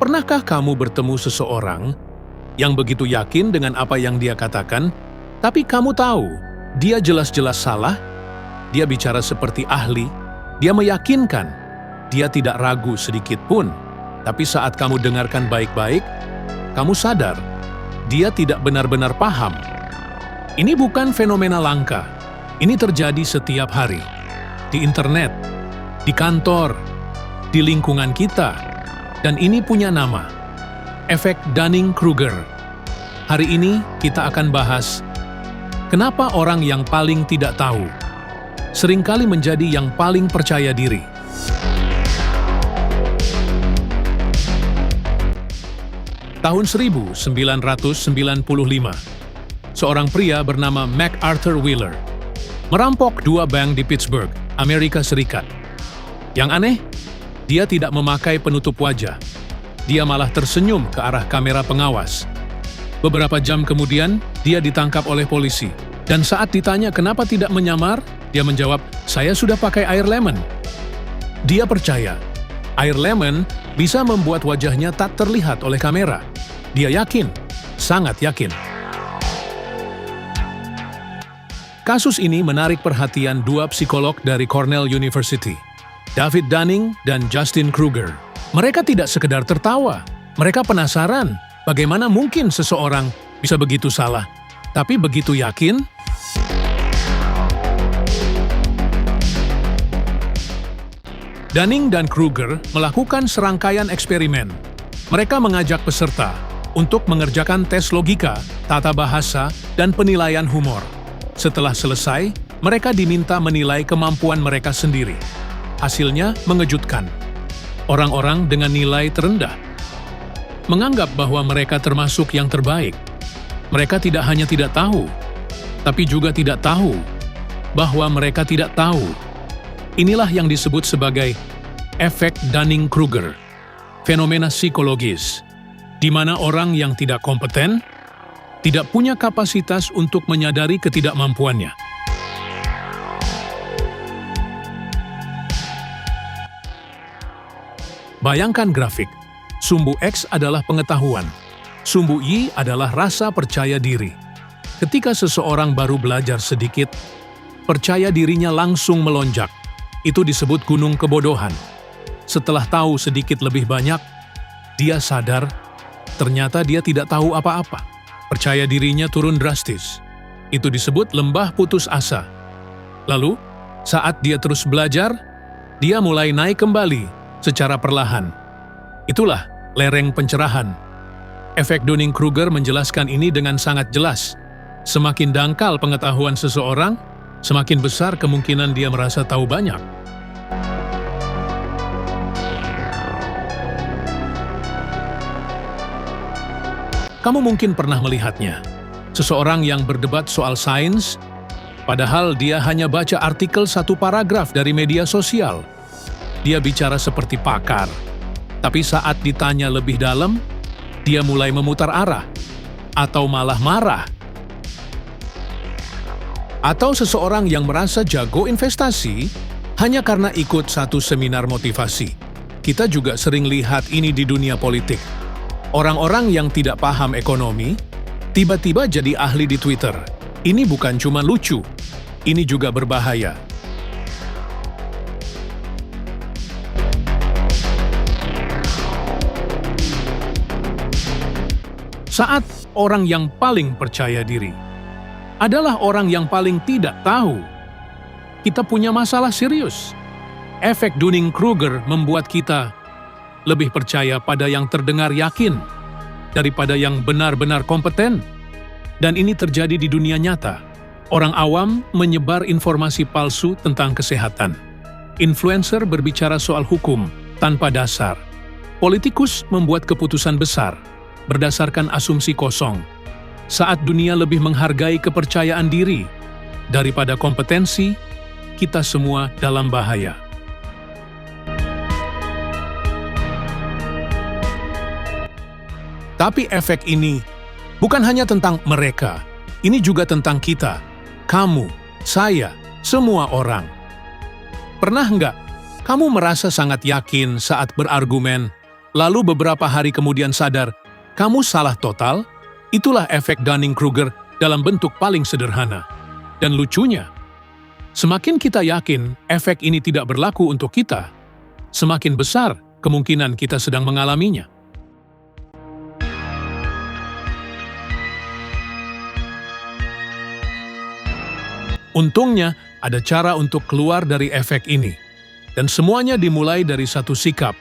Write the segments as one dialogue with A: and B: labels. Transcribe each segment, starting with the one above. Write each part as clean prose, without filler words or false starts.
A: Pernahkah kamu bertemu seseorang yang begitu yakin dengan apa yang dia katakan, tapi kamu tahu dia jelas-jelas salah? Dia bicara seperti ahli, dia meyakinkan, dia tidak ragu sedikit pun. Tapi saat kamu dengarkan baik-baik, kamu sadar dia tidak benar-benar paham. Ini bukan fenomena langka. Ini terjadi setiap hari. Di internet, di kantor, di lingkungan kita. Dan ini punya nama, efek Dunning-Kruger. Hari ini kita akan bahas kenapa orang yang paling tidak tahu seringkali menjadi yang paling percaya diri. Tahun 1995, seorang pria bernama MacArthur Wheeler merampok 2 bank di Pittsburgh, Amerika Serikat. Yang aneh, dia tidak memakai penutup wajah. Dia malah tersenyum ke arah kamera pengawas. Beberapa jam kemudian, dia ditangkap oleh polisi. Dan saat ditanya kenapa tidak menyamar, dia menjawab, "Saya sudah pakai air lemon." Dia percaya, air lemon bisa membuat wajahnya tak terlihat oleh kamera. Dia yakin, sangat yakin. Kasus ini menarik perhatian 2 psikolog dari Cornell University, David Dunning dan Justin Kruger. Mereka tidak sekedar tertawa, mereka penasaran bagaimana mungkin seseorang bisa begitu salah, tapi begitu yakin. Dunning dan Kruger melakukan serangkaian eksperimen. Mereka mengajak peserta untuk mengerjakan tes logika, tata bahasa, dan penilaian humor. Setelah selesai, mereka diminta menilai kemampuan mereka sendiri. Hasilnya mengejutkan. Orang-orang dengan nilai terendah menganggap bahwa mereka termasuk yang terbaik. Mereka tidak hanya tidak tahu, tapi juga tidak tahu bahwa mereka tidak tahu. Inilah yang disebut sebagai efek Dunning-Kruger, fenomena psikologis, di mana orang yang tidak kompeten tidak punya kapasitas untuk menyadari ketidakmampuannya. Bayangkan grafik. Sumbu X adalah pengetahuan. Sumbu Y adalah rasa percaya diri. Ketika seseorang baru belajar sedikit, percaya dirinya langsung melonjak. Itu disebut gunung kebodohan. Setelah tahu sedikit lebih banyak, dia sadar ternyata dia tidak tahu apa-apa. Percaya dirinya turun drastis. Itu disebut lembah putus asa. Lalu, saat dia terus belajar, dia mulai naik kembali secara perlahan. Itulah lereng pencerahan. Efek Dunning-Kruger menjelaskan ini dengan sangat jelas. Semakin dangkal pengetahuan seseorang, semakin besar kemungkinan dia merasa tahu banyak. Kamu mungkin pernah melihatnya. Seseorang yang berdebat soal sains, padahal dia hanya baca artikel 1 paragraf dari media sosial. Dia bicara seperti pakar, tapi saat ditanya lebih dalam, dia mulai memutar arah, atau malah marah. Atau seseorang yang merasa jago investasi hanya karena ikut satu seminar motivasi. Kita juga sering lihat ini di dunia politik. Orang-orang yang tidak paham ekonomi, tiba-tiba jadi ahli di Twitter. Ini bukan cuma lucu, ini juga berbahaya. Saat orang yang paling percaya diri adalah orang yang paling tidak tahu, kita punya masalah serius. Efek Dunning-Kruger membuat kita lebih percaya pada yang terdengar yakin daripada yang benar-benar kompeten. Dan ini terjadi di dunia nyata. Orang awam menyebar informasi palsu tentang kesehatan. Influencer berbicara soal hukum tanpa dasar. Politikus membuat keputusan besar berdasarkan asumsi kosong. Saat dunia lebih menghargai kepercayaan diri daripada kompetensi, kita semua dalam bahaya. Tapi efek ini bukan hanya tentang mereka, ini juga tentang kita, kamu, saya, semua orang. Pernah nggak kamu merasa sangat yakin saat berargumen, lalu beberapa hari kemudian sadar, kamu salah total? Itulah efek Dunning-Kruger dalam bentuk paling sederhana. Dan lucunya, semakin kita yakin efek ini tidak berlaku untuk kita, semakin besar kemungkinan kita sedang mengalaminya. Untungnya, ada cara untuk keluar dari efek ini. Dan semuanya dimulai dari satu sikap,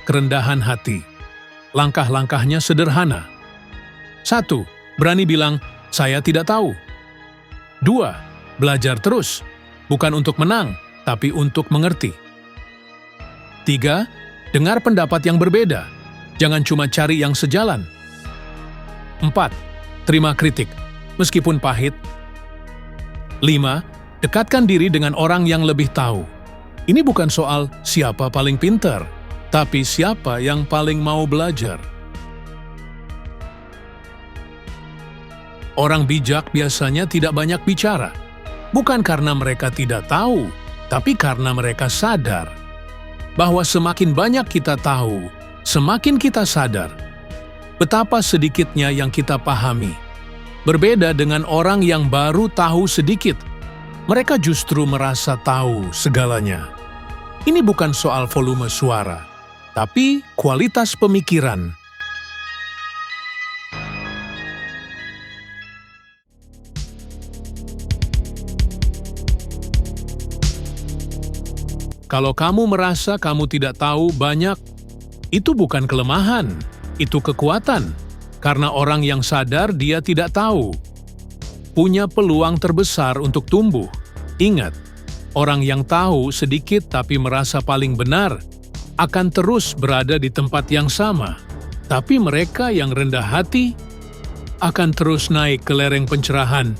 A: kerendahan hati. Langkah-langkahnya sederhana. 1. Berani bilang, saya tidak tahu. 2. Belajar terus, bukan untuk menang, tapi untuk mengerti. 3. Dengar pendapat yang berbeda, jangan cuma cari yang sejalan. 4. Terima kritik, meskipun pahit. 5. Dekatkan diri dengan orang yang lebih tahu. Ini bukan soal siapa paling pintar, tapi siapa yang paling mau belajar. Orang bijak biasanya tidak banyak bicara, bukan karena mereka tidak tahu, tapi karena mereka sadar bahwa semakin banyak kita tahu, semakin kita sadar betapa sedikitnya yang kita pahami. Berbeda dengan orang yang baru tahu sedikit, mereka justru merasa tahu segalanya. Ini bukan soal volume suara, tapi kualitas pemikiran. Kalau kamu merasa kamu tidak tahu banyak, itu bukan kelemahan, itu kekuatan. Karena orang yang sadar dia tidak tahu, punya peluang terbesar untuk tumbuh. Ingat, orang yang tahu sedikit tapi merasa paling benar akan terus berada di tempat yang sama. Tapi mereka yang rendah hati akan terus naik ke lereng pencerahan